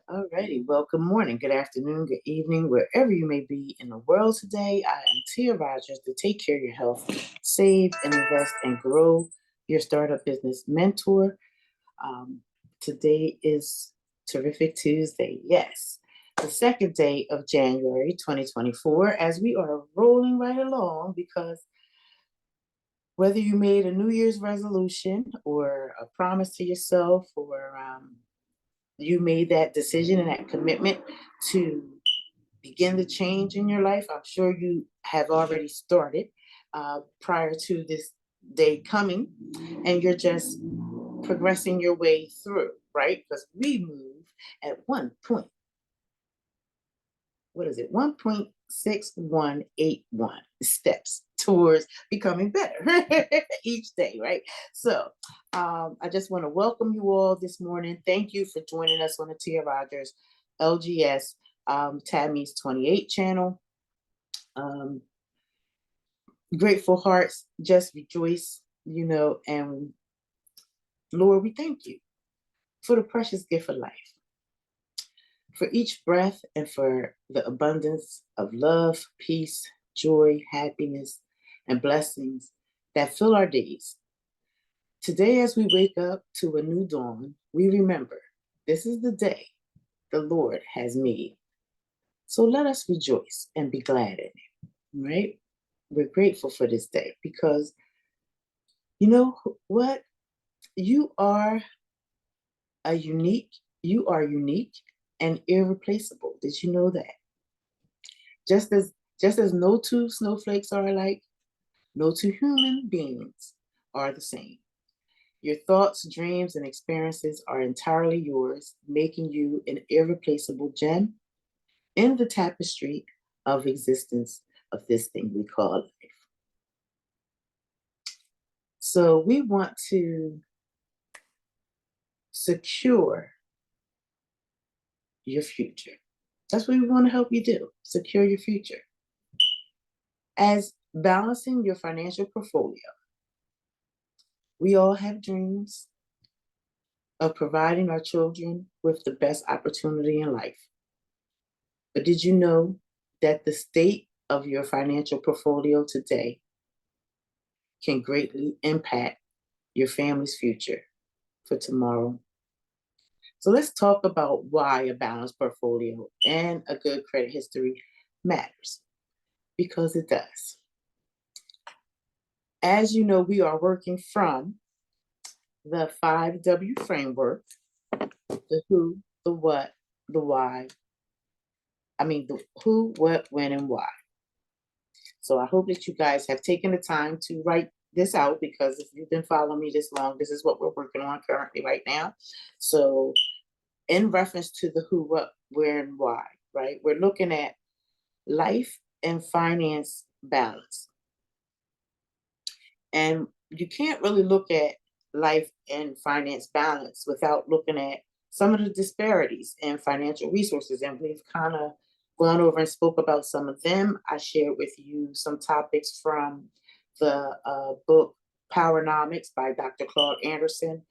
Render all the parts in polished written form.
Alrighty, well, good morning, good afternoon, good evening, wherever you may be in the world today. I am Tia Rogers, to take care of your health, save and invest and grow your startup business mentor. Um, Today is Terrific Tuesday. Yes, the second day of January 2024, as we are rolling right along because whether you made a New Year's resolution or a promise to yourself or you made that decision and that commitment to begin the change in your life, I'm sure you have already started prior to this day coming, and you're just progressing your way through, right? Because we move at 1.6181 steps towards becoming better each day, right? So I just want to welcome you all this morning. Thank you for joining us on the Tia Rogers LGS Tammy's 28 channel. Grateful hearts just rejoice, and Lord, we thank you for the precious gift of life, for each breath, and for the abundance of love, peace, joy, happiness, and blessings that fill our days. Today, as we wake up to a new dawn, we remember this is the day the Lord has made. So let us rejoice and be glad in it, right? We're grateful for this day because you know what? You are you are unique and irreplaceable. Did you know that? Just as just as no two snowflakes are alike, no two human beings are the same. Your thoughts, dreams, and experiences are entirely yours, making you an irreplaceable gem in the tapestry of existence of this thing we call life. So we want to secure your future. That's what we want to help you do. Secure your future. As balancing your financial portfolio, we all have dreams of providing our children with the best opportunity in life. But did you know that the state of your financial portfolio today can greatly impact your family's future for tomorrow? So let's talk about why a balanced portfolio and a good credit history matters, because it does. As you know, we are working from the 5W framework: the who, the what, the why. The who, what, when, and why. So I hope that you guys have taken the time to write this out, because if you've been following me this long, this is what we're working on currently right now. So in reference to the who, what, where, and why, right? We're looking at life and finance balance. And you can't really look at life and finance balance without looking at some of the disparities in financial resources. And we've kind of gone over and spoke about some of them. I shared with you some topics from the book Powernomics by Dr. Claude Anderson,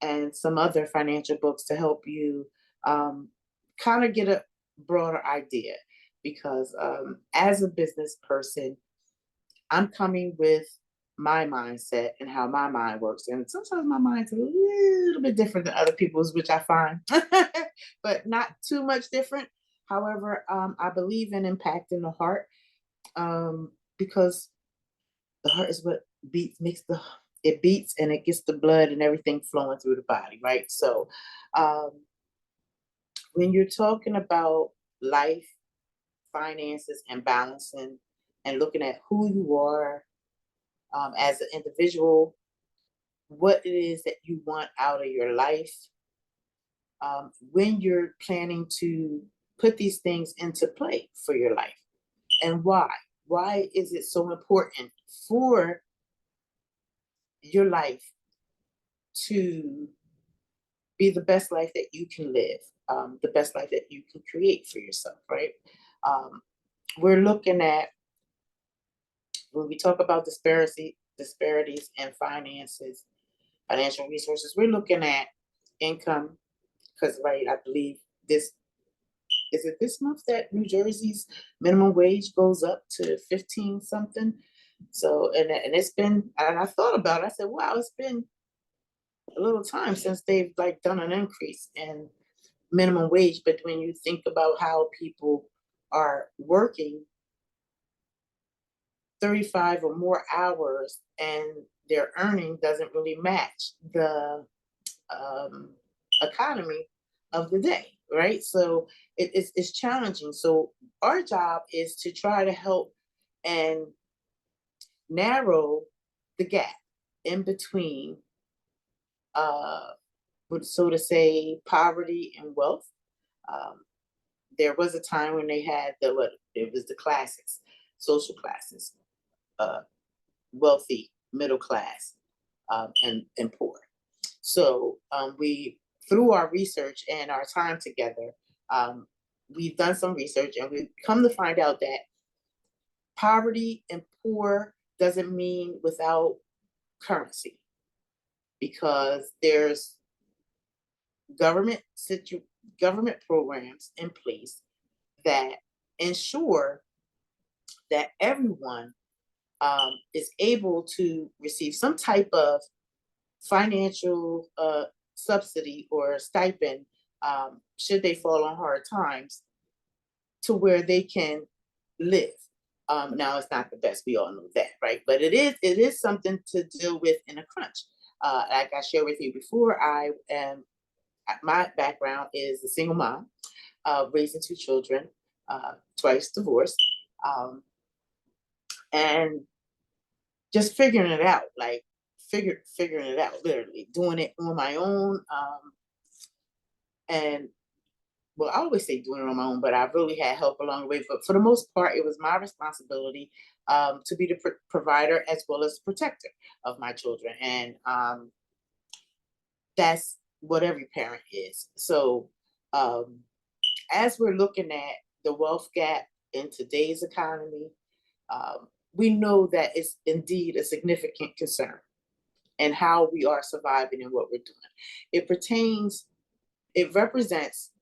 and some other financial books to help you kind of get a broader idea. Because as a business person, I'm coming with my mindset and how my mind works. And sometimes my mind's a little bit different than other people's, which I find, but not too much different. However, I believe in impacting the heart, because the heart is what it beats and it gets the blood and everything flowing through the body, right? So um, when you're talking about life, finances, and balancing, and looking at who you are as an individual, what it is that you want out of your life, when you're planning to put these things into play for your life, and why. Why is it so important for your life to be the best life that you can live, the best life that you can create for yourself, right? Um, we're looking at, when we talk about disparities in finances, financial resources, we're looking at income, because, right, I believe this is it this month that New Jersey's minimum wage goes up to 15 something? So, and it's been, and I thought about it, I said, wow, it's been a little time since they've like done an increase in minimum wage. But when you think about how people are working 35 or more hours and their earning doesn't really match the um, economy of the day, right? So it's challenging. So our job is to try to help and narrow the gap in between, uh, so to say, poverty and wealth. Um, there was a time when they had the what it was the classes, social classes, uh, wealthy, middle class, and poor. So we, through our research and our time together, um, we've done some research and we've come to find out that poverty and poor doesn't mean without currency, because there's government government programs in place that ensure that everyone is able to receive some type of financial subsidy or stipend, should they fall on hard times, to where they can live. Now it's not the best, we all know that, right? But it is something to deal with in a crunch. Like I shared with you before, I am, my background is a single mom, raising two children, twice divorced, um, and just figuring it out, like figuring it out, literally doing it on my own. And well, I always say doing it on my own, but I really had help along the way. But for the most part, it was my responsibility, to be the provider as well as protector of my children, and that's what every parent is. So, um, as we're looking at the wealth gap in today's economy, we know that it's indeed a significant concern, and how we are surviving and what we're doing. It pertains, it represents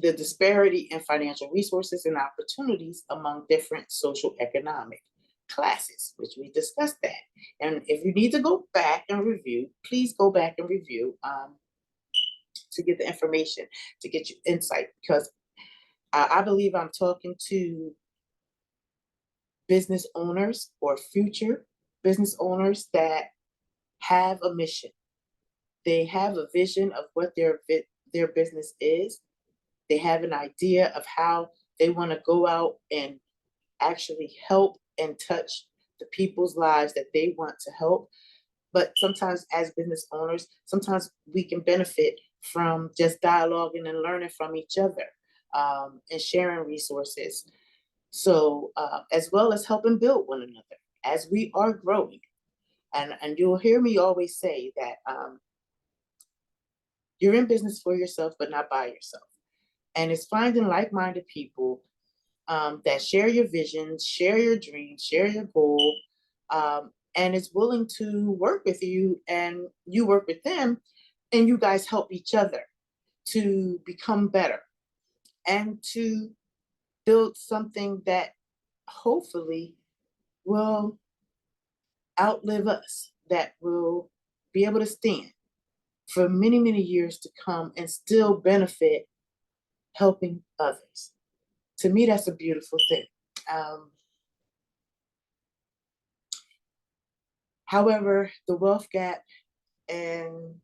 the disparity in financial resources and opportunities among different social economic classes, which we discussed that. And if you need to go back and review, please go back and review, to get the information, to get you insight, because I believe I'm talking to business owners or future business owners that have a mission. They have a vision of what their business is. They have an idea of how they want to go out and actually help and touch the people's lives that they want to help. But sometimes, as business owners, sometimes we can benefit from just dialoguing and learning from each other, and sharing resources. So, as well as helping build one another as we are growing. And you'll hear me always say that, you're in business for yourself, but not by yourself. And it's finding like-minded people, that share your vision, share your dreams, share your goal, and is willing to work with you, and you work with them, and you guys help each other to become better and to build something that hopefully will outlive us, that will be able to stand for many, many years to come and still benefit helping others. To me, that's a beautiful thing. Um, However, the wealth gap and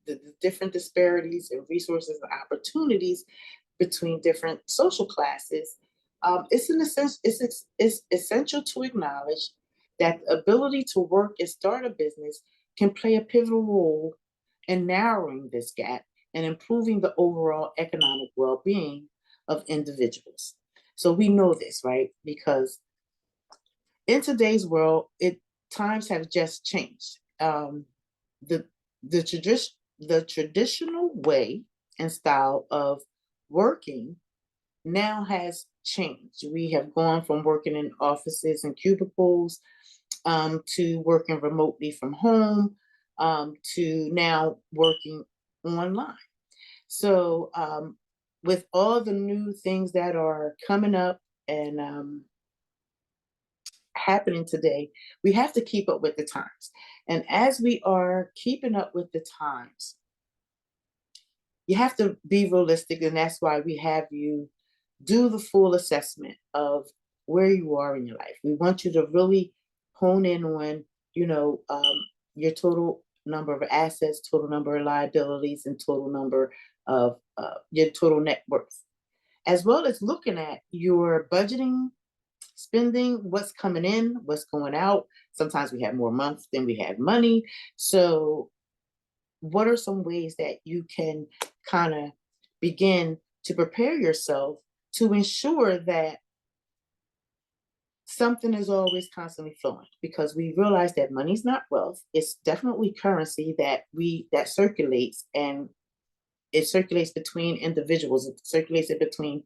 the different disparities in resources and opportunities between different social classes, it's essential to acknowledge that the ability to work and start a business can play a pivotal role in narrowing this gap and improving the overall economic well-being of individuals. So we know this, right? Because in today's world, times have just changed. The the traditional way and style of working now has changed. We have gone from working in offices and cubicles, to working remotely from home, to now working online. So, with all the new things that are coming up and happening today, we have to keep up with the times. And as we are keeping up with the times, you have to be realistic. And that's why we have you do the full assessment of where you are in your life. We want you to really hone in on, you know, your total number of assets, total number of liabilities, and total number of your total net worth, as well as looking at your budgeting, spending, what's coming in, what's going out. Sometimes we have more months than we have money. So, what are some ways that you can kind of begin to prepare yourself to ensure that something is always constantly flowing? Because we realize that money's not wealth. It's definitely currency that circulates, and it circulates between individuals. It circulates it between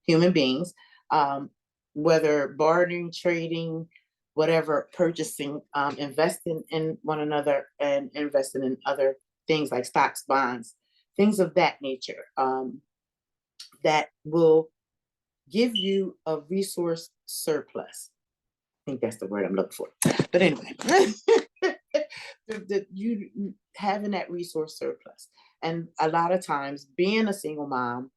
human beings, um, whether bartering, trading, whatever, purchasing, investing in one another, and investing in other things like stocks, bonds, things of that nature, that will give you a resource surplus. I think that's the word I'm looking for. But anyway, you having that resource surplus. And a lot of times, being a single mom,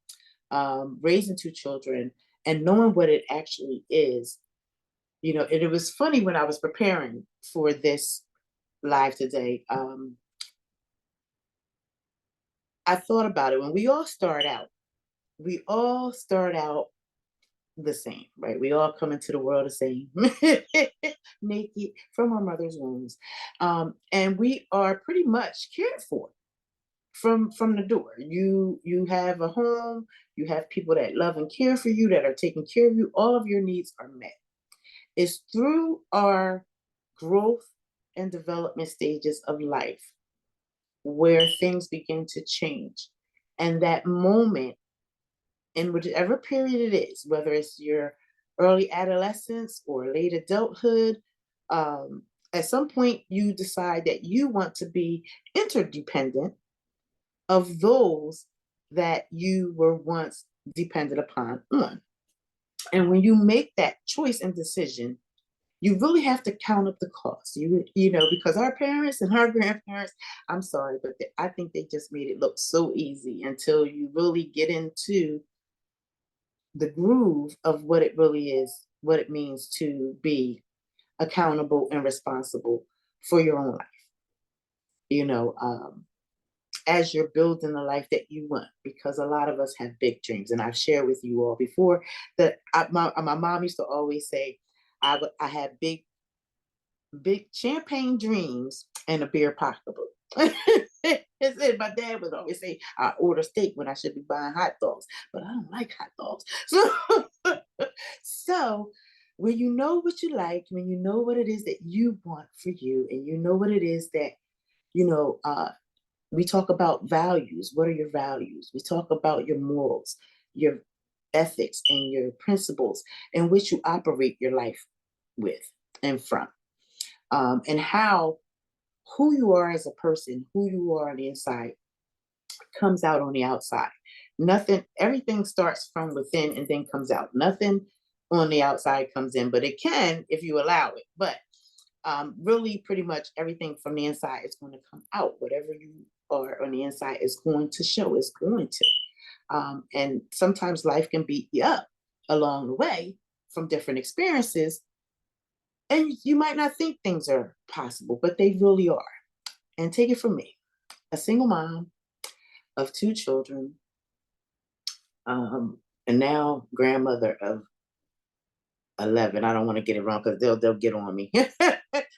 raising two children, and knowing what it actually is, and it was funny when I was preparing for this live today. I thought about it. When we all start out the same, right? We all come into the world the same, naked from our mother's wombs, and we are pretty much cared for from the door. You have a home, you have people that love and care for you, that are taking care of you. All of your needs are met. It's through our growth and development stages of life where things begin to change, and that moment, in whichever period it is, whether it's your early adolescence or late adulthood, um, at some point you decide that you want to be interdependent of those that you were once dependent upon on. And when you make that choice and decision, you really have to count up the cost. Because our parents and our grandparents, I'm sorry, but I think they just made it look so easy until you really get into the groove of what it really is, what it means to be accountable and responsible for your own life. You know, as you're building the life that you want, because a lot of us have big dreams, and I've shared with you all before that my mom used to always say, I had big champagne dreams and a beer pocketbook. My dad would always say, I order steak when I should be buying hot dogs, but I don't like hot dogs. So when you know what you like, when you know what it is that you want for you, and you know what it is that, you know, we talk about values. What are your values? We talk about your morals, your ethics, and your principles in which you operate your life with and from, and how who you are as a person, who you are on the inside, comes out on the outside. Nothing, everything starts from within and then comes out. Nothing on the outside comes in, but it can if you allow it. But really, pretty much everything from the inside is going to come out. Whatever you are on the inside is going to show, is going to. And sometimes life can beat you up along the way from different experiences. And you might not think things are possible, but they really are. And take it from me, a single mom of two children, and now grandmother of 11. I don't want to get it wrong because they'll get on me.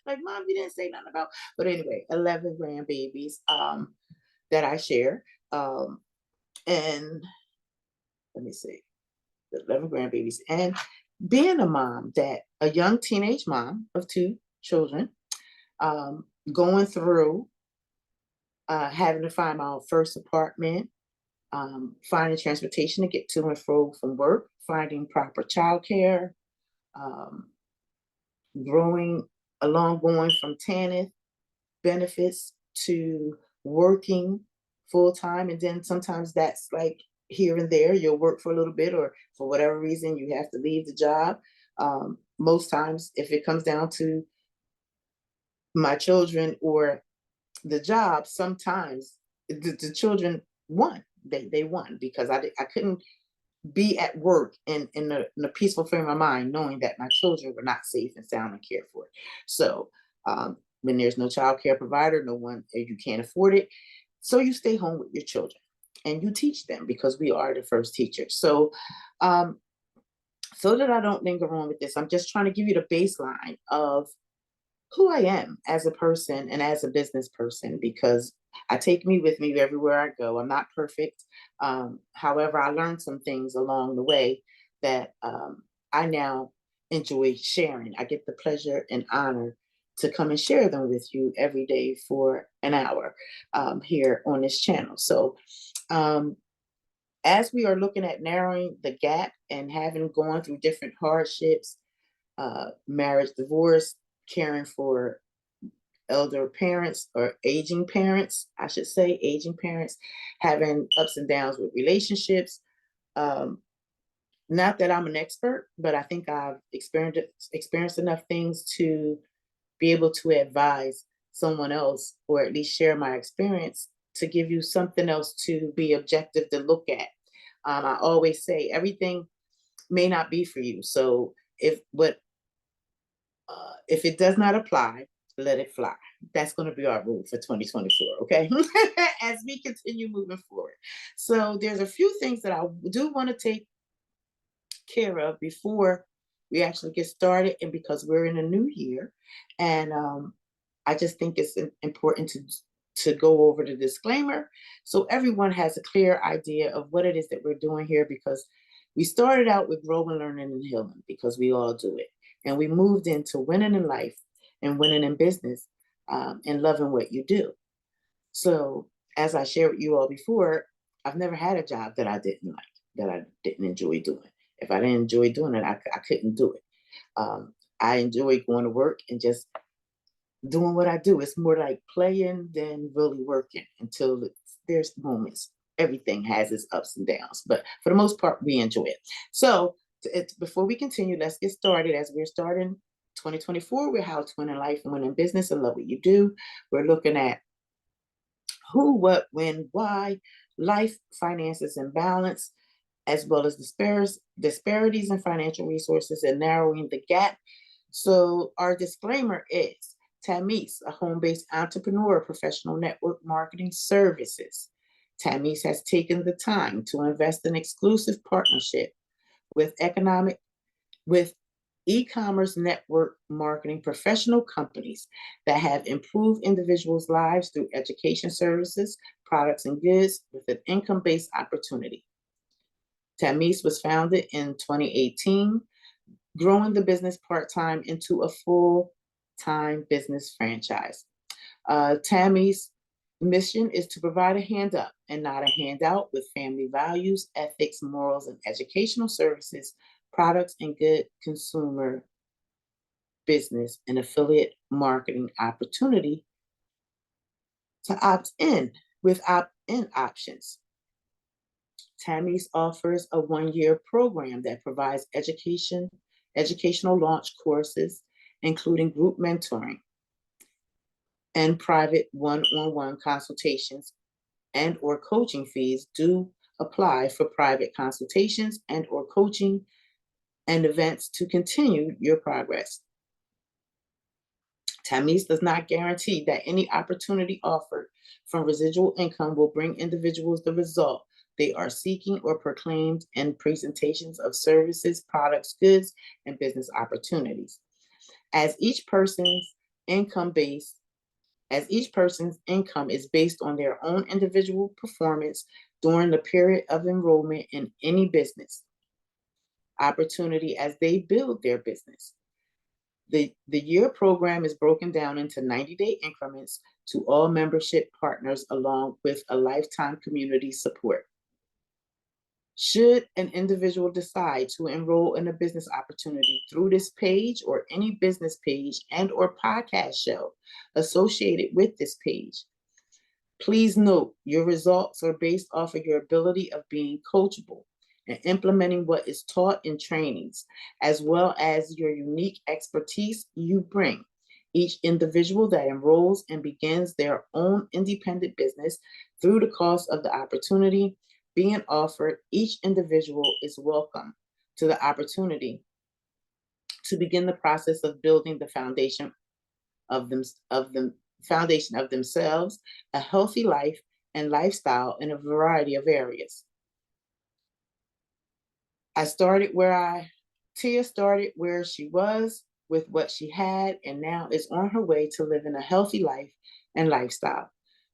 Like, mom, you didn't say nothing about. But anyway, 11 grandbabies, that I share. And let me see, 11 grandbabies. And being a young teenage mom of two children, going through having to find my first apartment, finding transportation to get to and fro from work, finding proper childcare, um, growing along, going from TANF benefits to working full time. And then sometimes that's like here and there. You'll work for a little bit, or for whatever reason, you have to leave the job. Most times, if it comes down to my children or the job, sometimes the children won. They won because I couldn't be at work in a peaceful frame of mind, knowing that my children were not safe and sound and cared for. So when there's no child care provider, no one, you can't afford it. So you stay home with your children and you teach them, because we are the first teachers. Um, so that I don't linger on with this, I'm just trying to give you the baseline of who I am as a person and as a business person, because I take me with me everywhere I go. I'm not perfect. However, I learned some things along the way that I now enjoy sharing. I get the pleasure and honor to come and share them with you every day for an hour here on this channel. So, um, as we are looking at narrowing the gap and having gone through different hardships, marriage, divorce, caring for elder parents, or aging parents, I should say, aging parents, having ups and downs with relationships. Um, Not that I'm an expert, but I think I've experienced enough things to be able to advise someone else, or at least share my experience to give you something else to be objective to look at. I always say everything may not be for you. So if it does not apply, let it fly. That's going to be our rule for 2024, okay? As we continue moving forward. So there's a few things that I do want to take care of before we actually get started, and because we're in a new year, and I just think it's important to go over the disclaimer so everyone has a clear idea of what it is that we're doing here, because we started out with growing, learning, and healing, because we all do it. And we moved into winning in life and winning in business, and loving what you do. So, as I shared with you all before, I've never had a job that I didn't like, that I didn't enjoy doing. If I didn't enjoy doing it, I couldn't do it. I enjoy going to work and just doing what I do. It's more like playing than really working, until there's moments. Everything has its ups and downs, but for the most part, we enjoy it. So, before we continue, let's get started. As we're starting 2024, we're how to win in life and win in business and love what you do. We're looking at who, what, when, why, life, finances, and balance, as well as disparities in financial resources and narrowing the gap. So our disclaimer is Tamis, a home-based entrepreneur, professional network marketing services. Tamis has taken the time to invest in exclusive partnership with with e-commerce network marketing professional companies that have improved individuals' lives through education services, products, and goods with an income-based opportunity. Tamis was founded in 2018, growing the business part-time into a full-time business franchise. Tammy's mission is to provide a hand up and not a handout, with family values, ethics, morals, and educational services, products, and good consumer business and affiliate marketing opportunity to opt in with opt-in options. Tammy's offers a one-year program that provides educational launch courses, including group mentoring and private one-on-one consultations, and or coaching fees do apply for private consultations and or coaching and events to continue your progress. Tamis does not guarantee that any opportunity offered from residual income will bring individuals the result they are seeking or proclaimed in presentations of services, products, goods, and business opportunities. As each person's income base, as each person's income is based on their own individual performance during the period of enrollment in any business opportunity as they build their business. The year program is broken down into 90-day increments to all membership partners, along with a lifetime community support. Should an individual decide to enroll in a business opportunity through this page or any business page and or podcast show associated with this page, Please note your results are based off of your ability of being coachable and implementing what is taught in trainings, as well as your unique expertise you bring. Each individual that enrolls and begins their own independent business through the cost of the opportunity being offered, each individual is welcome to the opportunity to begin the process of building the foundation of the foundation of themselves, a healthy life and lifestyle in a variety of areas. Tia started where she was with what she had, and now is on her way to living a healthy life and lifestyle.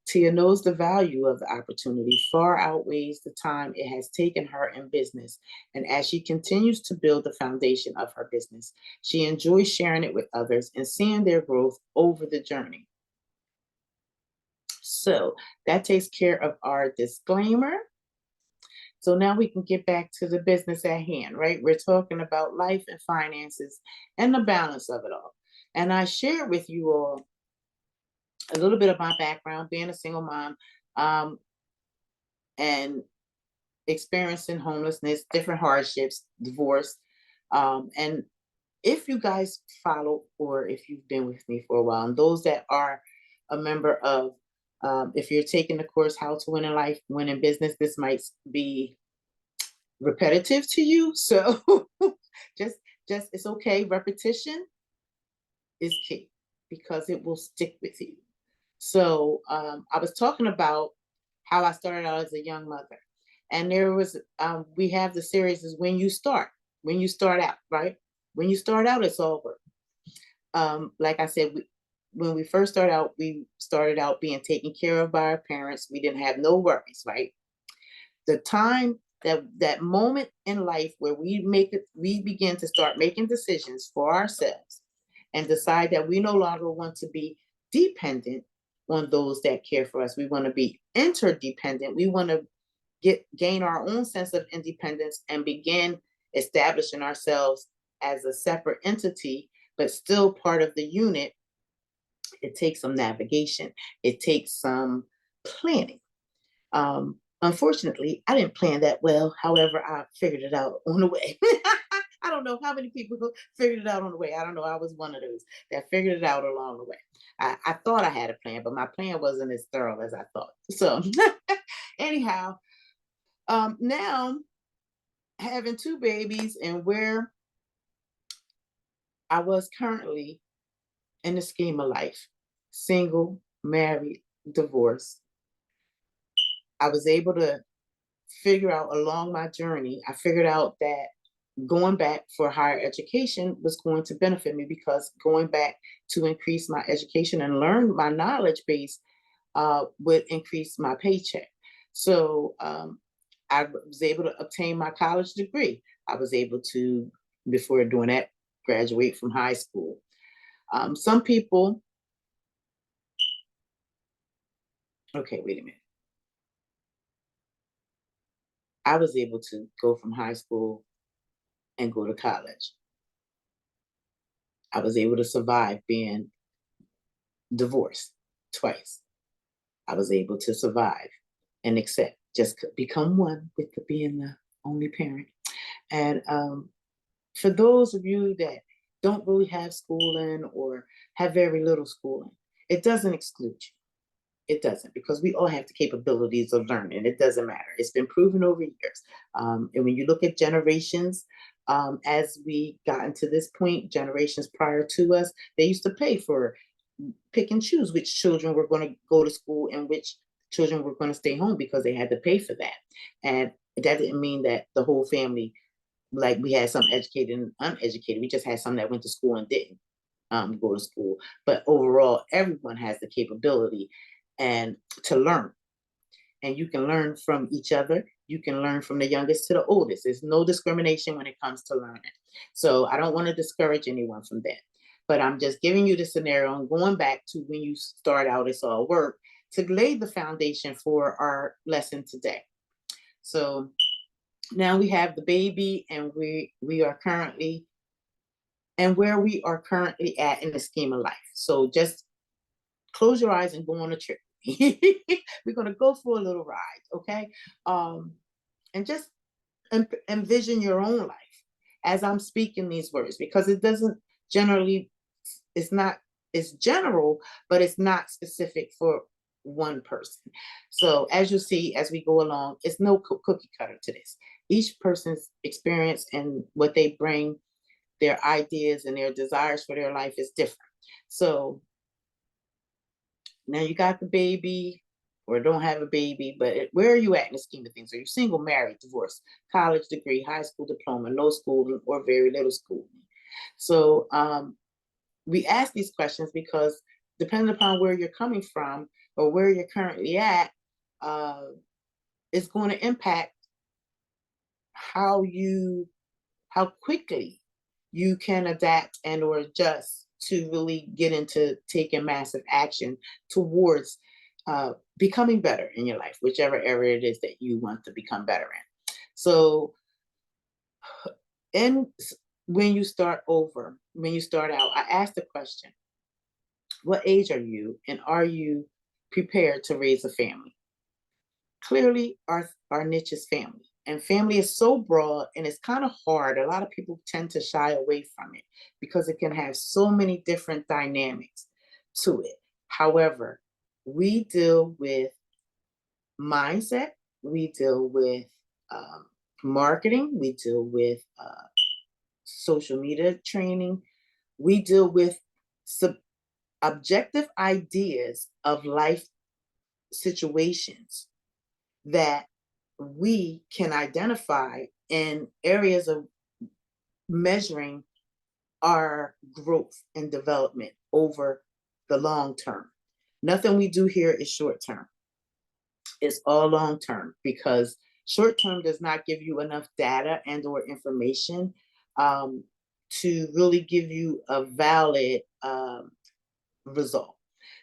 Tia knows the value of the opportunity far outweighs the time it has taken her in business. And as she continues to build the foundation of her business, she enjoys sharing it with others and seeing their growth over the journey. So that takes care of our disclaimer. So now we can get back to the business at hand, right? We're talking about life and finances and the balance of it all. And I shared with you all a little bit of my background, being a single mom, and experiencing homelessness, different hardships, divorce. And if you guys follow, or if you've been with me for a while, and those that are a member of, if you're taking the course, How to Win in Life, Win in Business, this might be repetitive to you. So just it's okay. Repetition is key because it will stick with you. So I was talking about how I started out as a young mother. And there was, we have the series is when you start out, right? When you start out, it's all work. Like I said, when we first we started out being taken care of by our parents. We didn't have no worries, right? The time that moment in life where we begin to start making decisions for ourselves and decide that we no longer want to be dependent on those that care for us. We want to be interdependent. We want to gain our own sense of independence and begin establishing ourselves as a separate entity, but still part of the unit. It takes some navigation. It takes some planning. Unfortunately, I didn't plan that well. However, I figured it out on the way. I don't know how many people figured it out on the way. I don't know. I was one of those that figured it out along the way. I thought I had a plan, but my plan wasn't as thorough as I thought. So anyhow, now having two babies and where I was currently in the scheme of life, single, married, divorced, I was able to figure out along my journey, I figured out that going back for higher education was going to benefit me because going back to increase my education and learn my knowledge base would increase my paycheck. So I was able to obtain my college degree. I was able to, before doing that, graduate from high school. Some people, okay, wait a minute. I was able to go from high school and go to college. I was able to survive being divorced twice. I was able to survive and accept, just become one with being the only parent. And for those of you that don't really have schooling or have very little schooling, it doesn't exclude you. It doesn't, because we all have the capabilities of learning. It doesn't matter. It's been proven over years. And when you look at generations, as we gotten to this point, generations prior to us, they used to pay for pick and choose which children were going to go to school and which children were going to stay home because they had to pay for that. And that didn't mean that the whole family, like we had some educated and uneducated. We just had some that went to school and didn't go to school. But overall, everyone has the capability and to learn. And you can learn from each other. You can learn from the youngest to the oldest. There's no discrimination when it comes to learning. So I don't want to discourage anyone from that. But I'm just giving you the scenario and going back to when you start out, it's all work, to lay the foundation for our lesson today. So now we have the baby and we are currently, and where we are currently at in the scheme of life. So just close your eyes and go on a trip me. We're going to go for a little ride. Okay. And just envision your own life as I'm speaking these words, because it doesn't generally, it's not, it's general, but it's not specific for one person. So as you see, as we go along, it's no cookie cutter to this. Each person's experience and what they bring, their ideas and their desires for their life is different. So now you got the baby or don't have a baby, but where are you at in the scheme of things? Are you single, married, divorced, college degree, high school diploma, no schooling, or very little schooling? So we ask these questions because depending upon where you're coming from or where you're currently at, it's going to impact how quickly you can adapt and or adjust to really get into taking massive action towards becoming better in your life, whichever area it is that you want to become better in. So, and when you start out, I asked the question, what age are you and are you prepared to raise a family? Clearly, our niche is family. And family is so broad and it's kind of hard. A lot of people tend to shy away from it because it can have so many different dynamics to it. However, we deal with mindset, we deal with marketing, we deal with social media training, we deal with objective ideas of life situations that we can identify in areas of measuring our growth and development over the long term. Nothing we do here is short term. It's all long term, because short term does not give you enough data and or information to really give you a valid result.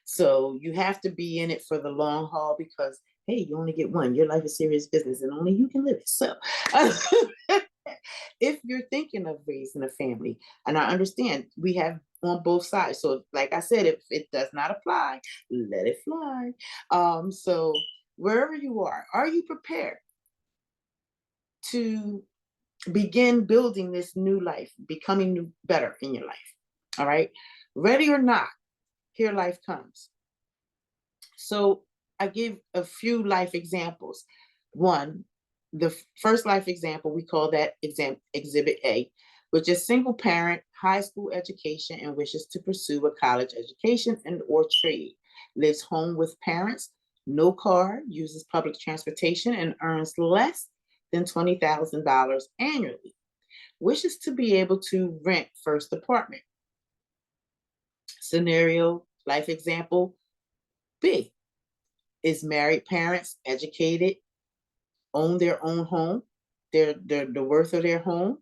So you have to be in it for the long haul, because hey, you only get one. Your life is serious business and only you can live it. So if you're thinking of raising a family, and I understand we have on both sides. So like I said, if it does not apply, let it fly. So wherever you are you prepared to begin building this new life, becoming better in your life? All right. Ready or not, here life comes. So I give a few life examples. One, the first life example, we call that exhibit A, which is single parent, high school education, and wishes to pursue a college education and or trade. Lives home with parents, no car, uses public transportation, and earns less than $20,000 annually. Wishes to be able to rent first apartment. Scenario, life example B is married parents, educated, own their own home. The worth of their home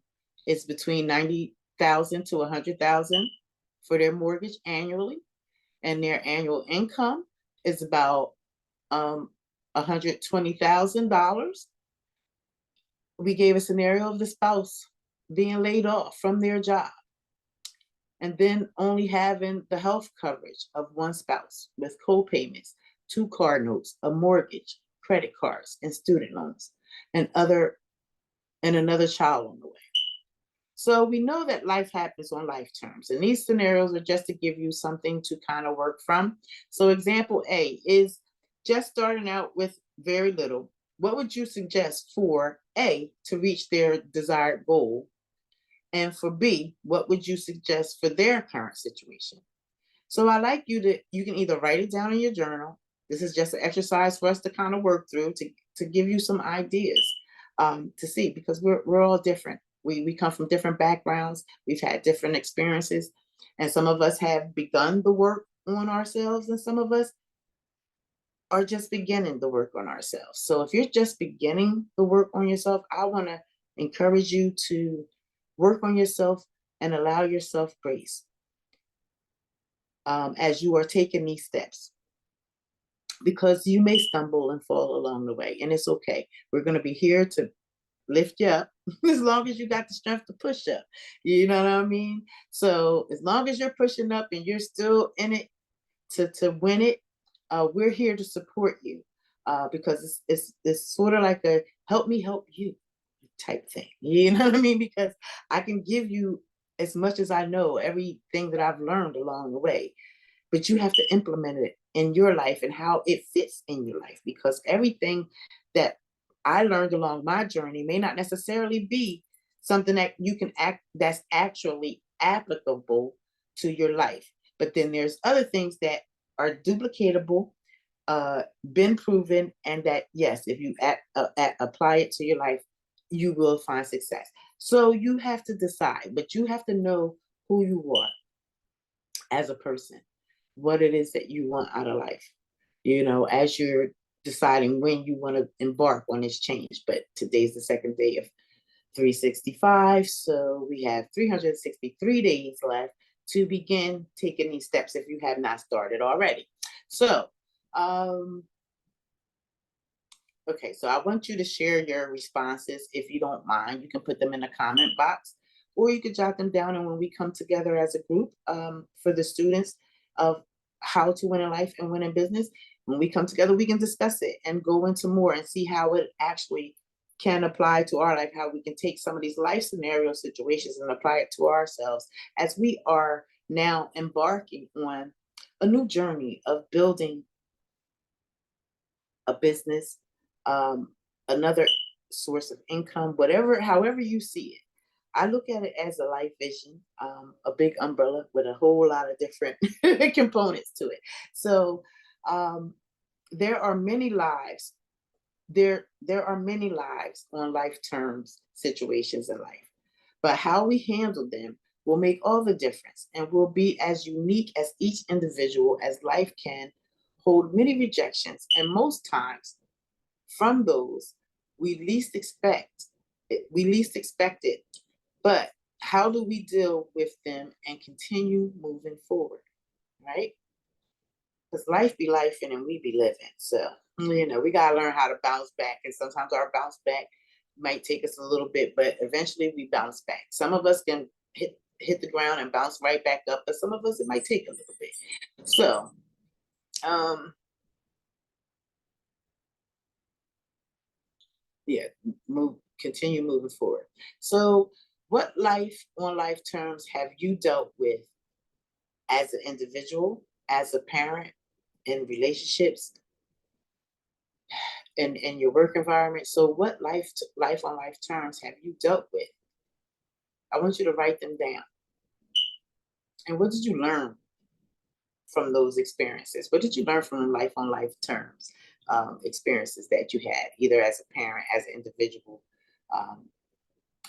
is between 90,000 to 100,000 for their mortgage annually, and their annual income is about $120,000. We gave a scenario of the spouse being laid off from their job, and then only having the health coverage of one spouse with co-payments, 2 car notes, a mortgage, credit cards, and student loans, and another child on the way. So we know that life happens on life terms, and these scenarios are just to give you something to kind of work from. So example A is just starting out with very little. What would you suggest for A to reach their desired goal? And for B, what would you suggest for their current situation? So I like you can either write it down in your journal. This is just an exercise for us to kind of work through to give you some ideas to see, because we're all different. We come from different backgrounds. We've had different experiences, and some of us have begun the work on ourselves, and some of us are just beginning the work on ourselves. So if you're just beginning the work on yourself, I want to encourage you to work on yourself and allow yourself grace as you are taking these steps, because you may stumble and fall along the way, and it's okay. We're going to be here to lift you up as long as you got the strength to push up. You know what I mean? So as long as you're pushing up and you're still in it to win it, we're here to support you, because it's sort of like a help me help you type thing. You know what I mean? Because I can give you as much as I know, everything that I've learned along the way, but you have to implement it in your life and how it fits in your life, because everything that I learned along my journey may not necessarily be something that you can act that's actually applicable to your life. But then there's other things that are duplicatable, been proven, and that yes, if you apply it to your life, you will find success. So you have to decide, but you have to know who you are as a person, what it is that you want out of life, as you're deciding when you want to embark on this change. But today's the second day of 365. So we have 363 days left to begin taking these steps if you have not started already. So, um, okay, so I want you to share your responses if you don't mind. You can put them in the comment box, or you could jot them down. And when we come together as a group, for the students of how to win in life and win in business, when we come together, we can discuss it and go into more and see how it actually can apply to our life, how we can take some of these life scenario situations and apply it to ourselves as we are now embarking on a new journey of building a business, um, another source of income, whatever, however you see it. I look at it as a life vision, a big umbrella with a whole lot of different components to it. So um, there are many lives. There are many lives on life terms, situations in life, but how we handle them will make all the difference and will be as unique as each individual, as life can hold many rejections, and most times from those we least expect it. But how do we deal with them and continue moving forward, right? Because life be life and we be living. So, we got to learn how to bounce back. And sometimes our bounce back might take us a little bit, but eventually we bounce back. Some of us can hit the ground and bounce right back up, but some of us, it might take a little bit. So, um, yeah, continue moving forward. So, what life on life terms have you dealt with as an individual, as a parent, in relationships, in your work environment? So, what life on life terms have you dealt with? I want you to write them down. And what did you learn from those experiences? What did you learn from life on life terms, experiences that you had, either as a parent, as an individual? Um,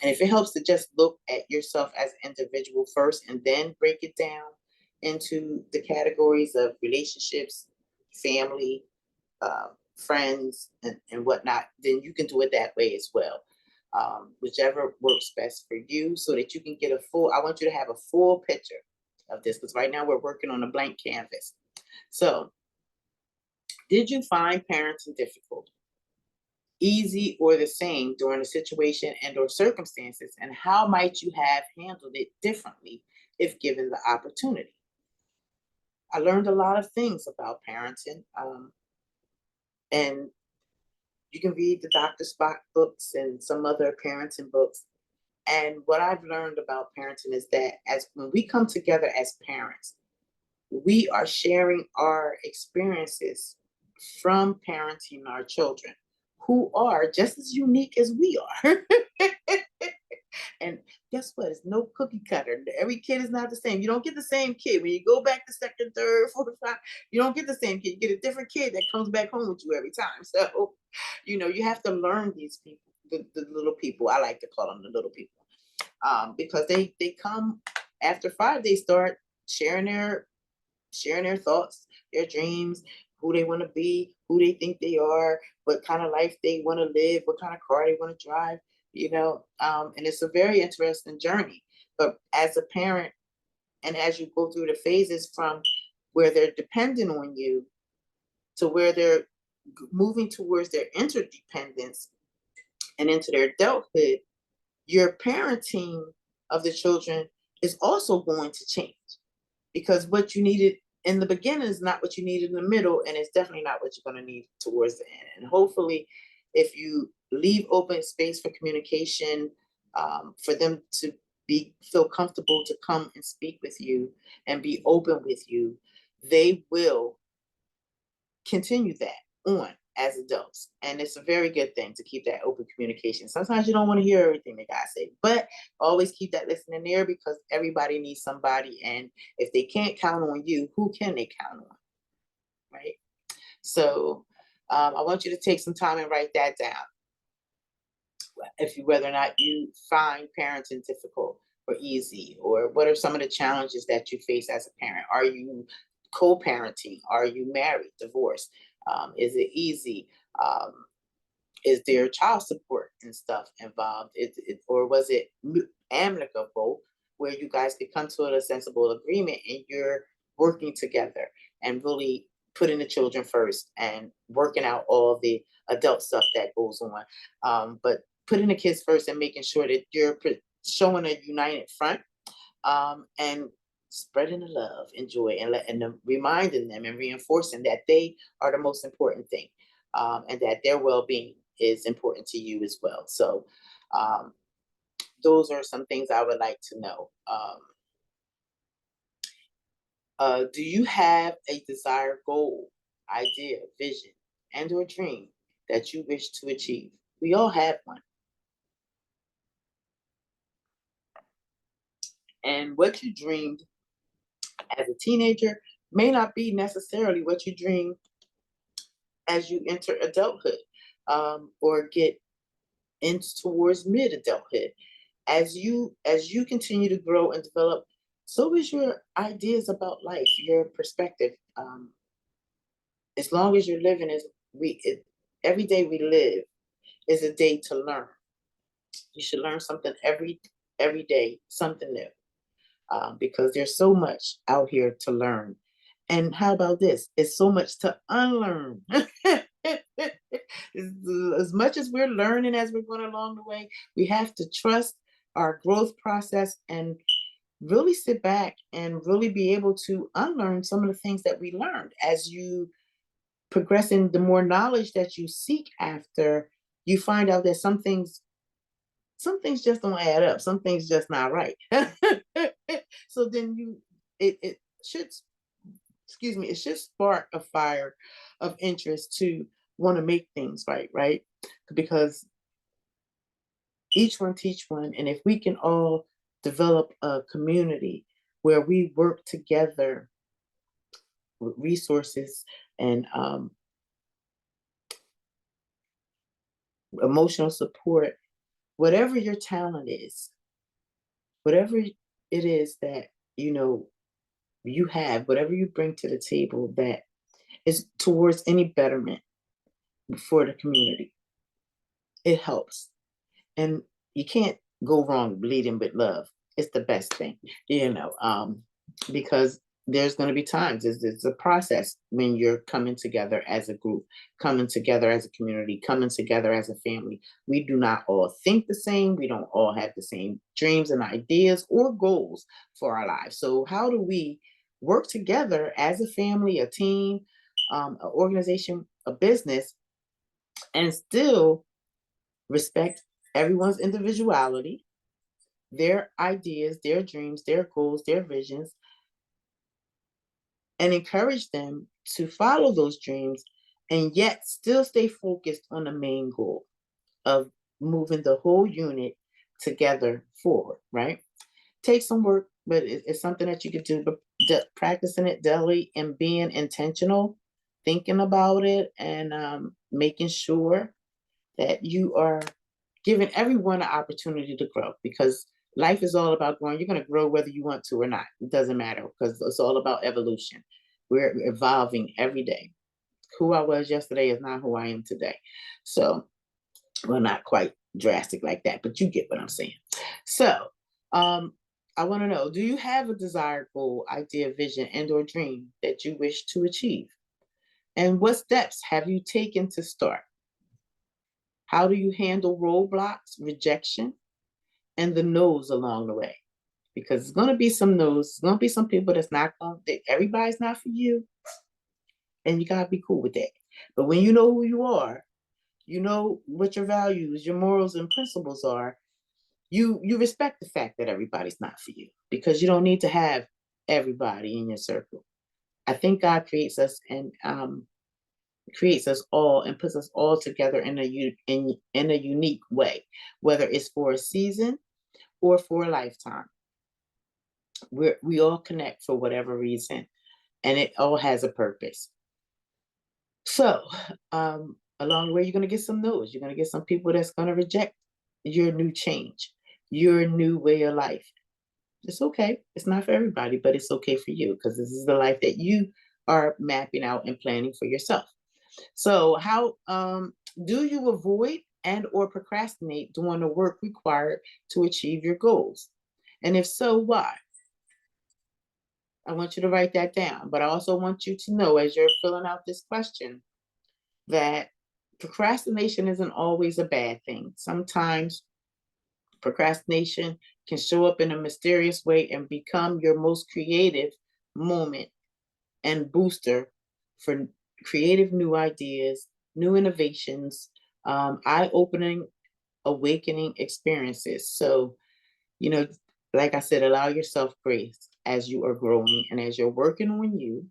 And if it helps to just look at yourself as an individual first and then break it down into the categories of relationships, family, friends, and whatnot, then you can do it that way as well. Whichever works best for you, so that you can get I want you to have a full picture of this, because right now we're working on a blank canvas. So, did you find parenting difficult, easy, or the same during the situation and or circumstances, and how might you have handled it differently if given the opportunity? I learned a lot of things about parenting, and you can read the Dr. Spock books and some other parenting books. And what I've learned about parenting is that as when we come together as parents, we are sharing our experiences from parenting our children, who are just as unique as we are. And guess what? It's no cookie cutter. Every kid is not the same. You don't get the same kid. When you go back to second, third, fourth, five, you don't get the same kid. You get a different kid that comes back home with you every time. So, you have to learn these people, the little people. I like to call them the little people, because they come after five. They start sharing their thoughts, their dreams, who they want to be, who they think they are, what kind of life they want to live, what kind of car they want to drive, and it's a very interesting journey. But as a parent, and as you go through the phases from where they're dependent on you to where they're moving towards their interdependence and into their adulthood, your parenting of the children is also going to change, because what you needed in the beginning is not what you need in the middle, and it's definitely not what you're going to need towards the end. And hopefully, if you leave open space for communication, for them to feel comfortable to come and speak with you and be open with you, they will continue that on as adults. And it's a very good thing to keep that open communication. Sometimes you don't want to hear everything they gotta say, but always keep that listening there, because everybody needs somebody. And if they can't count on you, who can they count on? Right. So I want you to take some time and write that down. If you, whether or not you find parenting difficult or easy, or what are some of the challenges that you face as a parent? Are you co-parenting? Are you married, divorced? Is it easy? Um, is there child support and stuff involved? Or was it amicable, where you guys could come to a sensible agreement and you're working together and really putting the children first and working out all the adult stuff that goes on, but putting the kids first and making sure that you're showing a united front, and spreading the love and joy, and letting them, reminding them and reinforcing that they are the most important thing, and that their well-being is important to you as well. So um, those are some things I would like to know. Do you have a desired goal, idea, vision, and or dream that you wish to achieve? We all have one. And what you dreamed as a teenager may not be necessarily what you dream as you enter adulthood, or get into towards mid adulthood. As you continue to grow and develop, so is your ideas about life, your perspective. As long as you're living, every day we live is a day to learn. You should learn something every day, something new, because there's so much out here to learn. And how about this? It's so much to unlearn. As much as we're learning as we're going along the way, we have to trust our growth process and really sit back and really be able to unlearn some of the things that we learned. As you progress in, the more knowledge that you seek after, you find out that some things just don't add up. Some things just not right. So then it should, excuse me, it should spark a fire of interest to want to make things right, right? Because each one teach one. And if we can all develop a community where we work together with resources and emotional support, whatever your talent is, whatever it is that you know you have, whatever you bring to the table that is towards any betterment for the community, it helps. And you can't go wrong bleeding with love. It's the best thing, because there's going to be times, it's a process when you're coming together as a group, coming together as a community, coming together as a family. We do not all think the same. We don't all have the same dreams and ideas or goals for our lives. So how do we work together as a family, a team, an organization, a business, and still respect everyone's individuality, their ideas, their dreams, their goals, their visions, and encourage them to follow those dreams, and yet still stay focused on the main goal of moving the whole unit together forward, right? Take some work, but it's something that you could do, but practicing it daily and being intentional, thinking about it, and making sure that you are giving everyone an opportunity to grow, because life is all about growing. You're going to grow whether you want to or not. It doesn't matter, because it's all about evolution. We're evolving every day. Who I was yesterday is not who I am today. So, well, not quite drastic like that, but you get what I'm saying. So, I want to know, do you have a desired goal, idea, vision, and or dream that you wish to achieve? And what steps have you taken to start? How do you handle roadblocks, rejection, and the no's along the way? because it's going to be some no's. It's going to be some people that's not going to, everybody's not for you. And you got to be cool with that. But when you know who you are, you know what your values, your morals and principles are, you respect the fact that everybody's not for you, because you don't need to have everybody in your circle. I think God creates us and creates us all and puts us all together in a unique way, whether it's for a season or for a lifetime. We all connect for whatever reason, and it all has a purpose. So, along the way, you're going to get some no's. You're going to get some people that's going to reject your new change, your new way of life. It's okay. It's not for everybody, but it's okay for you, because this is the life that you are mapping out and planning for yourself. So, how do you avoid and or procrastinate doing the work required to achieve your goals? And if so, why? I want you to write that down, but I also want you to know, as you're filling out this question, that procrastination isn't always a bad thing. Sometimes procrastination can show up in a mysterious way and become your most creative moment and booster for creative new ideas, new innovations, eye-opening, awakening experiences. So, you know, like I said, allow yourself grace as you are growing and as you're working on you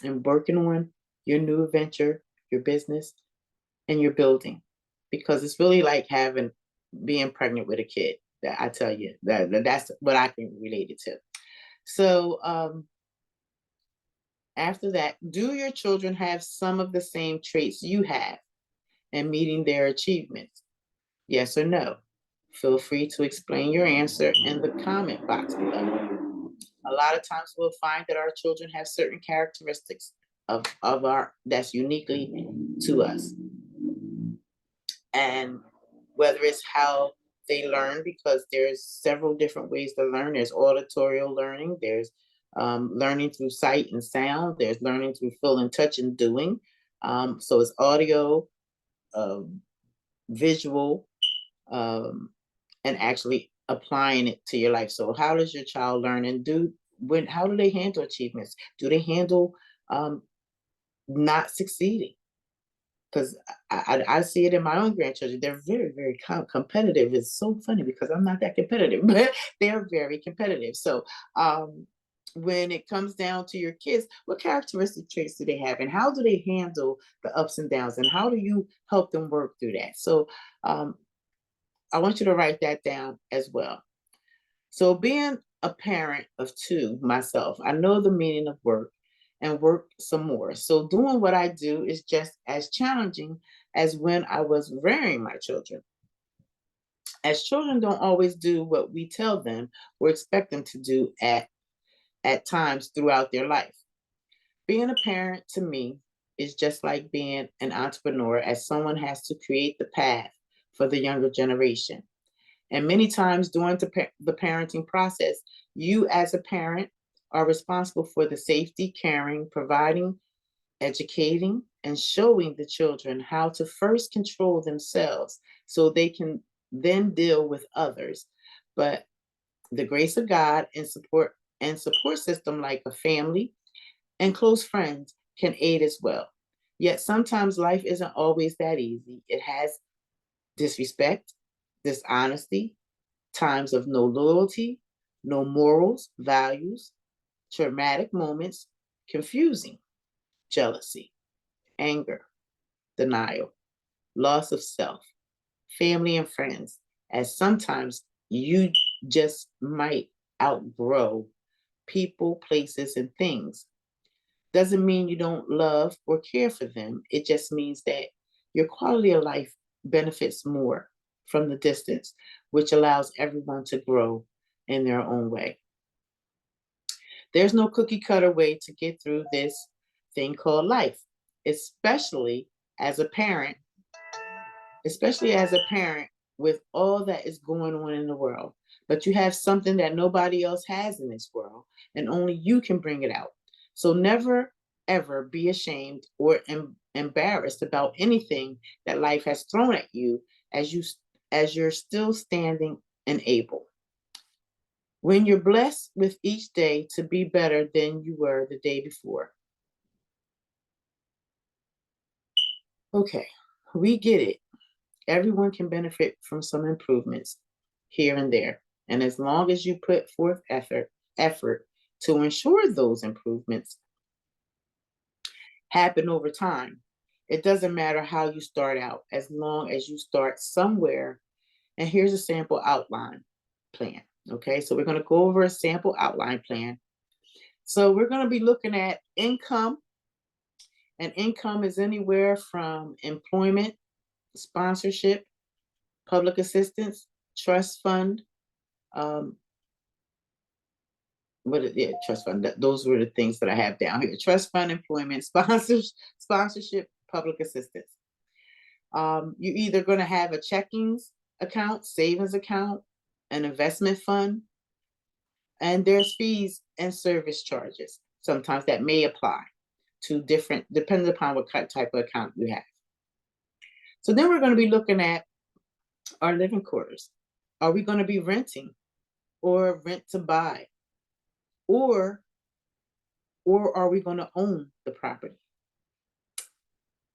and working on your new adventure, your business, and your building. Because it's really like being pregnant with a kid. That I tell you, that's what I can relate it to. So after that, do your children have some of the same traits you have in meeting their achievements? Yes or no? Feel free to explain your answer in the comment box below. A lot of times we'll find that our children have certain characteristics of our that's uniquely to us. And whether it's how they learn, because there's several different ways to learn. There's auditorial learning, there's learning through sight and sound, there's learning through feel and touch and doing. So it's audio, visual, and actually applying it to your life. So how does your child learn, and how do they handle achievements? Do they handle not succeeding? Because I see it in my own grandchildren. They're very, very competitive. It's so funny because I'm not that competitive, but they're very competitive. So when it comes down to your kids, what characteristic traits do they have, and how do they handle the ups and downs, and how do you help them work through that? So I want you to write that down as well. So being a parent of two myself, I know the meaning of work and work some more. So doing what I do is just as challenging as when I was rearing my children. As children don't always do what we tell them or expect them to do at times throughout their life. Being a parent to me is just like being an entrepreneur, as someone has to create the path for the younger generation. And many times during the parenting process, you as a parent are responsible for the safety, caring, providing, educating, and showing the children how to first control themselves so they can then deal with others. But the grace of God and support system like a family and close friends can aid as well. Yet sometimes life isn't always that easy. It has disrespect, dishonesty, times of no loyalty, no morals, values, traumatic moments, confusing, jealousy, anger, denial, loss of self, family and friends, as sometimes you just might outgrow people, places, and things. Doesn't mean you don't love or care for them. It just means that your quality of life benefits more from the distance, which allows everyone to grow in their own way. There's no cookie cutter way to get through this thing called life, especially as a parent, especially as a parent with all that is going on in the world. But you have something that nobody else has in this world, and only you can bring it out. So never, ever be ashamed or embarrassed about anything that life has thrown at you as you're still standing and able. When you're blessed with each day to be better than you were the day before. Okay, we get it. Everyone can benefit from some improvements here and there. And as long as you put forth effort to ensure those improvements happen over time, it doesn't matter how you start out, as long as you start somewhere. And here's a sample outline plan. Okay, so we're going to go over a sample outline plan. So we're going to be looking at income, and income is anywhere from employment, sponsorship, public assistance, trust fund. Yeah, trust fund. Those were the things that I have down here: trust fund, employment, sponsorship, public assistance. You're either going to have a checkings account, savings account, an investment fund, and there's fees and service charges. Sometimes that may apply to different, depending upon what type of account you have. So then we're going to be looking at our living quarters. Are we going to be renting or rent to buy? Or are we going to own the property?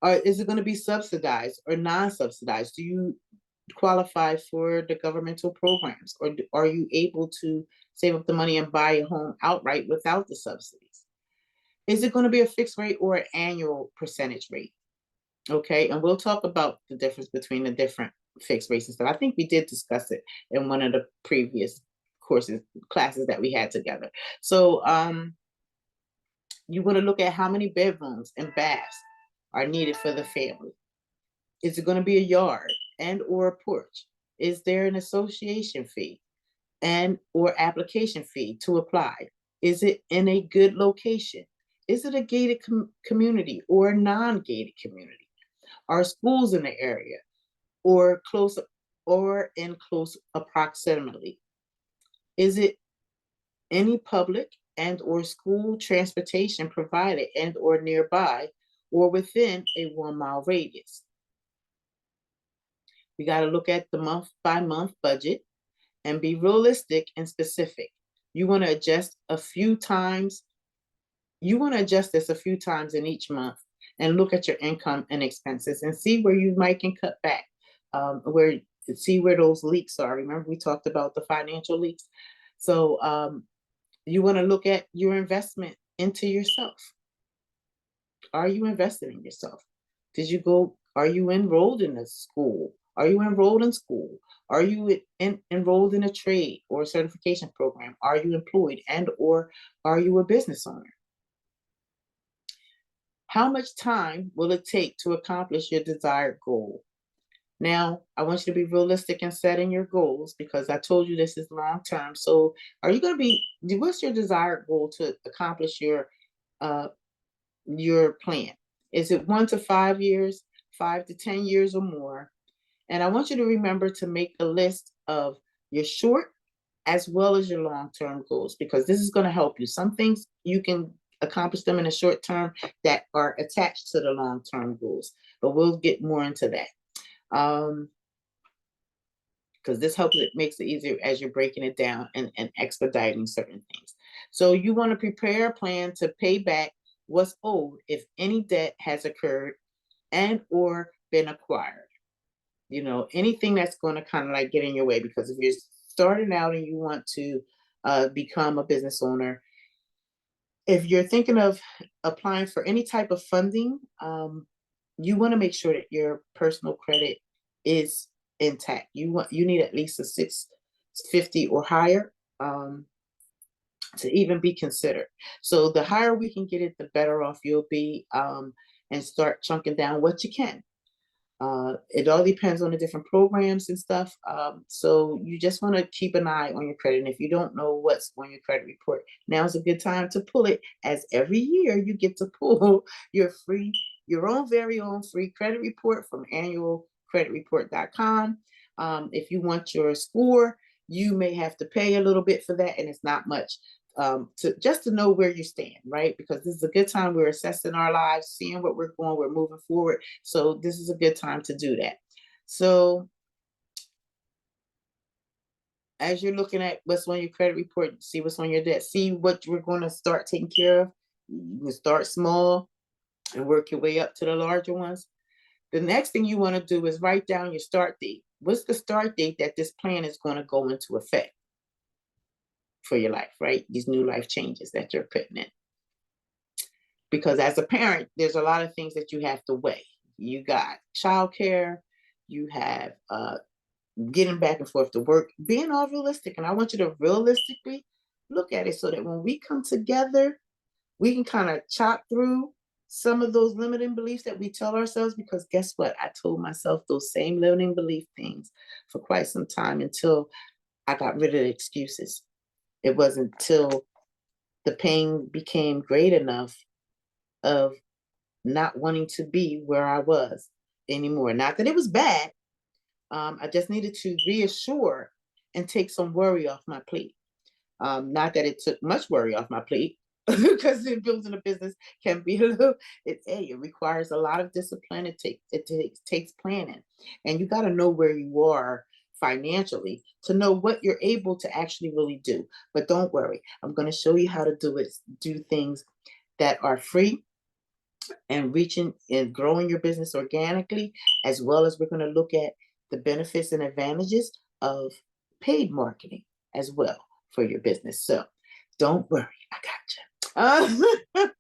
Or is it going to be subsidized or non-subsidized? Do you qualify for the governmental programs, or are you able to save up the money and buy a home outright without the subsidies? Is it going to be a fixed rate or an annual percentage rate? Okay, and we'll talk about the difference between the different fixed rates and stuff. I think we did discuss it in one of the previous classes that we had together. So you want to look at how many bedrooms and baths are needed for the family. Is it going to be a yard and or a porch? Is there an association fee and or application fee to apply? Is it in a good location? Is it a gated community or a non-gated community? Are schools in the area or close or in close proximity? Is it any public and or school transportation provided and or nearby or within a 1 mile radius? We got to look at the month by month budget and be realistic and specific. You want to adjust a few times. You want to adjust this a few times in each month and look at your income and expenses and see where you might can cut back, see where those leaks are. Remember, we talked about the financial leaks. So you want to look at your investment into yourself. Are you invested in yourself? Are you enrolled in a school? Are you enrolled in school? Are you enrolled in a trade or a certification program? Are you employed and or are you a business owner? How much time will it take to accomplish your desired goal? Now, I want you to be realistic in setting your goals, because I told you this is long term. So what's your desired goal to accomplish your plan? Is it 1 to 5 years, 5 to 10 years or more? And I want you to remember to make a list of your short as well as your long-term goals, because this is going to help you. Some things you can accomplish them in the short term that are attached to the long-term goals, but we'll get more into that. Because this helps, it makes it easier as you're breaking it down and expediting certain things. So you want to prepare a plan to pay back what's owed if any debt has occurred and or been acquired. Anything that's going to kind of like get in your way, because if you're starting out and you want to become a business owner, if you're thinking of applying for any type of funding, you want to make sure that your personal credit is intact. You need at least a 650 or higher to even be considered. So the higher we can get it, the better off you'll be, and start chunking down what you can. It all depends on the different programs and stuff. So you just want to keep an eye on your credit. And if you don't know what's on your credit report, now is a good time to pull it, as every year you get to pull your very own free credit report from annualcreditreport.com. If you want your score, you may have to pay a little bit for that, and it's not much. To know where you stand, right? Because this is a good time. We're assessing our lives, seeing what we're moving forward. So this is a good time to do that. So as you're looking at what's on your credit report, see what's on your debt, see what we're going to start taking care of. You can start small and work your way up to the larger ones. The next thing you want to do is write down your start date. What's the start date that this plan is going to go into effect for your life, right? These new life changes that you're putting in. Because as a parent, there's a lot of things that you have to weigh. You got childcare, you have getting back and forth to work, being all realistic. And I want you to realistically look at it so that when we come together, we can kind of chop through some of those limiting beliefs that we tell ourselves. Because guess what? I told myself those same limiting belief things for quite some time until I got rid of the excuses. It wasn't until the pain became great enough of not wanting to be where I was anymore. Not that it was bad. I just needed to reassure and take some worry off my plate. Not that it took much worry off my plate, because building a business can be a little. It requires a lot of discipline. It takes planning, and you got to know where you are financially to know what you're able to actually really do. But don't worry, I'm going to show you how to do things that are free and reaching and growing your business organically, as well as we're going to look at the benefits and advantages of paid marketing as well for your business. So don't worry, I got you.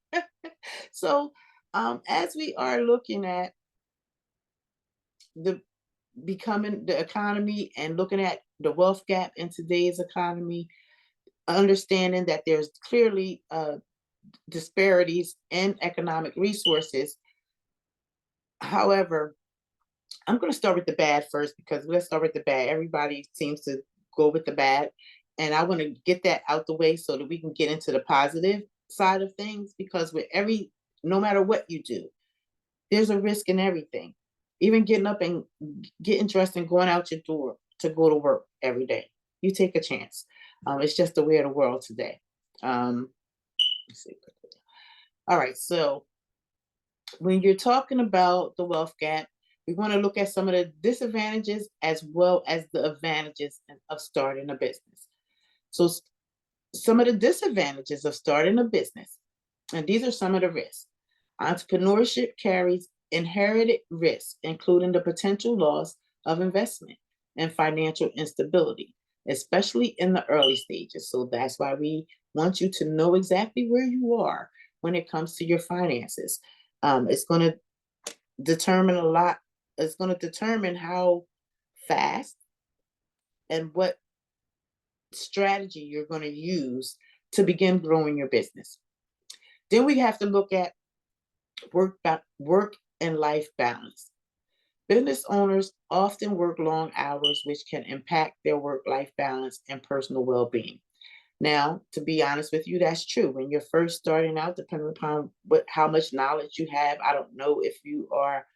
So as we are looking at the becoming the economy and looking at the wealth gap in today's economy, understanding that there's clearly disparities in economic resources. However, I'm going to start with the bad first, because let's start with the bad. Everybody seems to go with the bad. And I want to get that out the way so that we can get into the positive side of things. Because no matter what you do, there's a risk in everything. Even getting up and getting dressed and going out your door to go to work every day, you take a chance. It's just the way of the world today. Let's see. All right. So when you're talking about the wealth gap, we want to look at some of the disadvantages as well as the advantages of starting a business. So some of the disadvantages of starting a business, and these are some of the risks. Entrepreneurship carries inherited risks, including the potential loss of investment and financial instability, especially in the early stages. So that's why we want you to know exactly where you are when it comes to your finances. It's going to determine a lot. It's going to determine how fast and what strategy you're going to use to begin growing your business. Then we have to look at work and life balance. Business owners often work long hours, which can impact their work-life balance and personal well-being. Now, to be honest with you, that's true. When you're first starting out, depending upon how much knowledge you have, I don't know if you are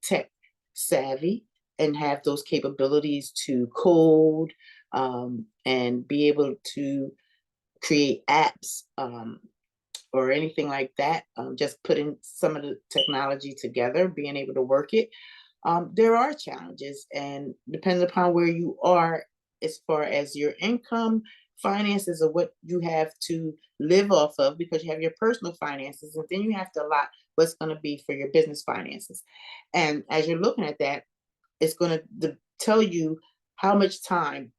tech savvy and have those capabilities to code and be able to create apps or anything like that. Just putting some of the technology together, being able to work it. There are challenges, and depending upon where you are as far as your income, finances, or what you have to live off of, because you have your personal finances, and then you have to allot what's going to be for your business finances. And as you're looking at that, it's going to tell you how much time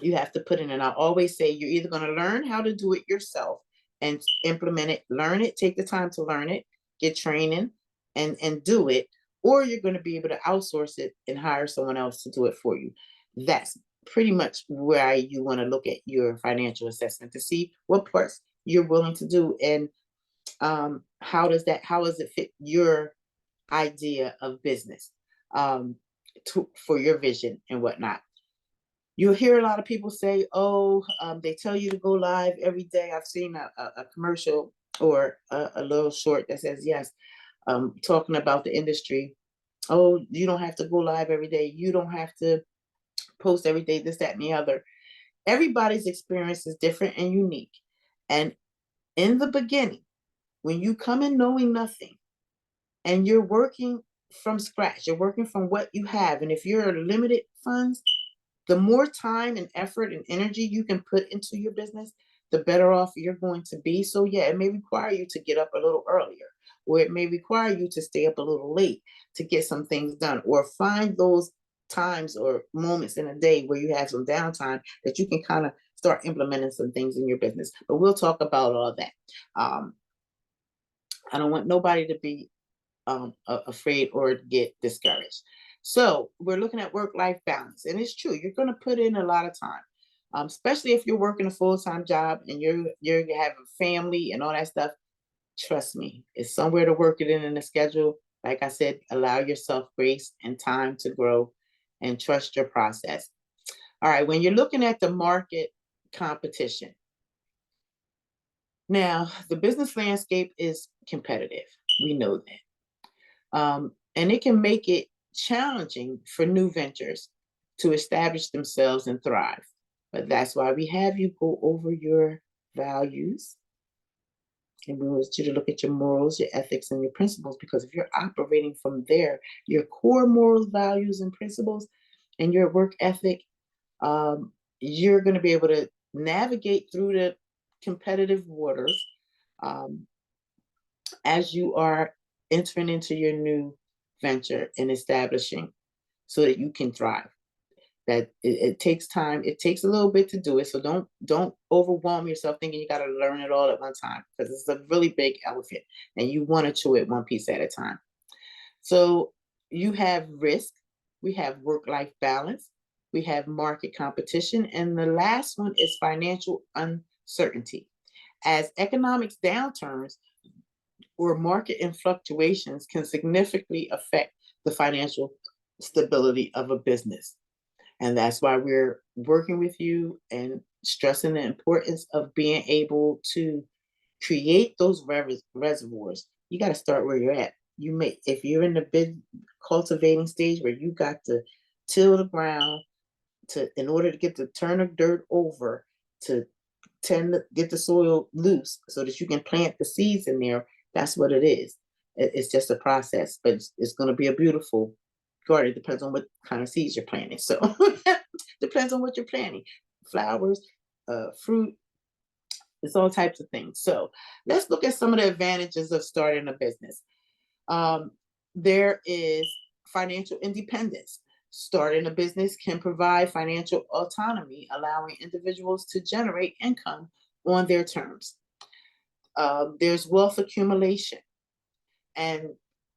you have to put in. And I always say you're either going to learn how to do it yourself and implement it, learn it, take the time to learn it, get training and do it, or you're going to be able to outsource it and hire someone else to do it for you. That's pretty much where you want to look at your financial assessment to see what parts you're willing to do, and how does it fit your idea of business, for your vision and whatnot. You'll hear a lot of people say, oh, they tell you to go live every day. I've seen a commercial or a little short that says, yes, talking about the industry. Oh, you don't have to go live every day. You don't have to post every day, this, that, and the other. Everybody's experience is different and unique. And in the beginning, when you come in knowing nothing and you're working from scratch. You're working from what you have. And if you're limited funds, the more time and effort and energy you can put into your business, the better off you're going to be. So, yeah, it may require you to get up a little earlier, or it may require you to stay up a little late to get some things done, or find those times or moments in a day where you have some downtime that you can kind of start implementing some things in your business. But we'll talk about all that. Um, I don't want nobody to be afraid or get discouraged. So we're looking at work-life balance, and it's true. You're going to put in a lot of time, especially if you're working a full-time job and you're having family and all that stuff. Trust me, it's somewhere to work it in the schedule. Like I said, allow yourself grace and time to grow, and trust your process. All right, when you're looking at the market competition, now the business landscape is competitive. We know that. And it can make it challenging for new ventures to establish themselves and thrive. But that's why we have you go over your values. And we want you to look at your morals, your ethics, and your principles, because if you're operating from there, your core morals, values, and principles, and your work ethic, you're going to be able to navigate through the competitive waters um, as you are entering into your new venture and establishing so that you can thrive. That it takes time. It takes a little bit to do it. So don't overwhelm yourself thinking you got to learn it all at one time, because it's a really big elephant and you want to chew it one piece at a time. So you have risk, we have work-life balance, we have market competition, and the last one is financial uncertainty. As economics downturns or market and fluctuations can significantly affect the financial stability of a business. And that's why we're working with you and stressing the importance of being able to create those reservoirs. You got to start where you're at. You may, if you're in the big cultivating stage where you got to till the ground to, in order to get the turn of dirt over, to tend to get the soil loose so that you can plant the seeds in there. That's what it is. It's just a process, but it's going to be a beautiful garden. It depends on what kind of seeds you're planting. So depends on what you're planting. Flowers, fruit, it's all types of things. So let's look at some of the advantages of starting a business. Um, there is financial independence. Starting a business can provide financial autonomy, allowing individuals to generate income on their terms. There's wealth accumulation, and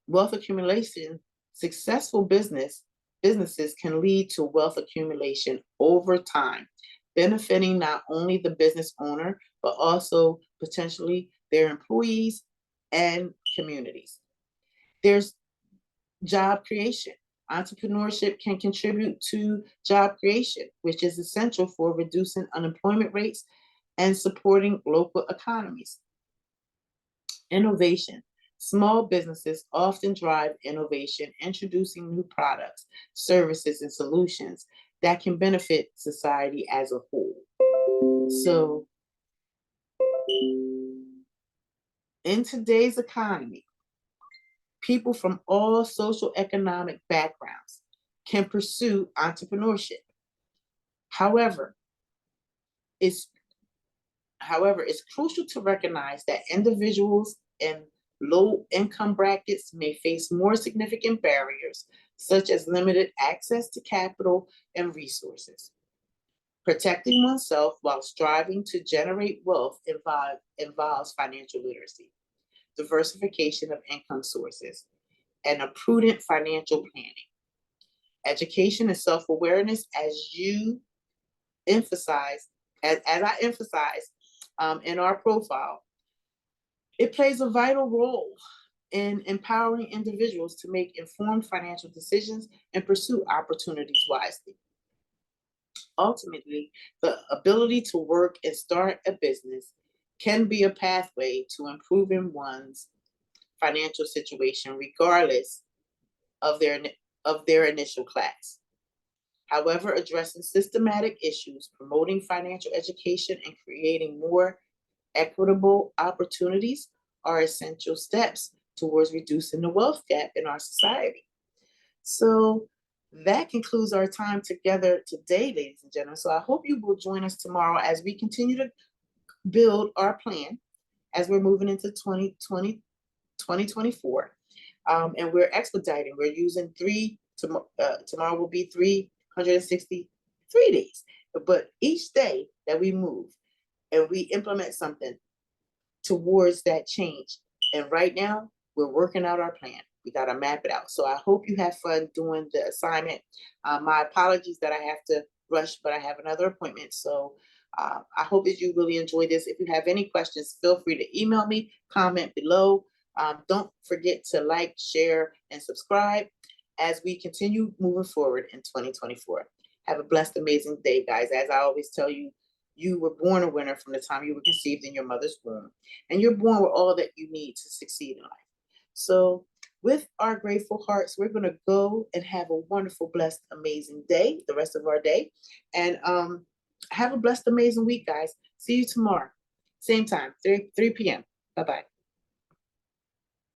wealth accumulation, successful businesses can lead to wealth accumulation over time, benefiting not only the business owner, but also potentially their employees and communities. There's job creation. Entrepreneurship can contribute to job creation, which is essential for reducing unemployment rates and supporting local economies. Innovation. Small businesses often drive innovation, introducing new products, services, and solutions that can benefit society as a whole. So, in today's economy, people from all social economic backgrounds can pursue entrepreneurship. However, it's it's crucial to recognize that individuals in low income brackets may face more significant barriers, such as limited access to capital and resources. Protecting oneself while striving to generate wealth involves financial literacy, diversification of income sources, and a prudent financial planning. Education and self awareness, as you emphasize, as I emphasize in our profile, it plays a vital role in empowering individuals to make informed financial decisions and pursue opportunities wisely. Ultimately, the ability to work and start a business can be a pathway to improving one's financial situation, regardless of their initial class. However, addressing systematic issues, promoting financial education, and creating more equitable opportunities are essential steps towards reducing the wealth gap in our society. So that concludes our time together today, ladies and gentlemen. So I hope you will join us tomorrow as we continue to build our plan as we're moving into 2024. And we're expediting. We're using tomorrow will be 363 days. But each day that we move and we implement something towards that change. And right now, we're working out our plan. We got to map it out. So I hope you have fun doing the assignment. My apologies that I have to rush, but I have another appointment. So I hope that you really enjoy this. If you have any questions, feel free to email me, comment below. Don't forget to like, share, and subscribe as we continue moving forward in 2024. Have a blessed, amazing day, guys. As I always tell you, you were born a winner from the time you were conceived in your mother's womb, and you're born with all that you need to succeed in life. So with our grateful hearts, we're going to go and have a wonderful, blessed, amazing day, the rest of our day. And have a blessed, amazing week, guys. See you tomorrow. Same time, 3 p.m. Bye-bye.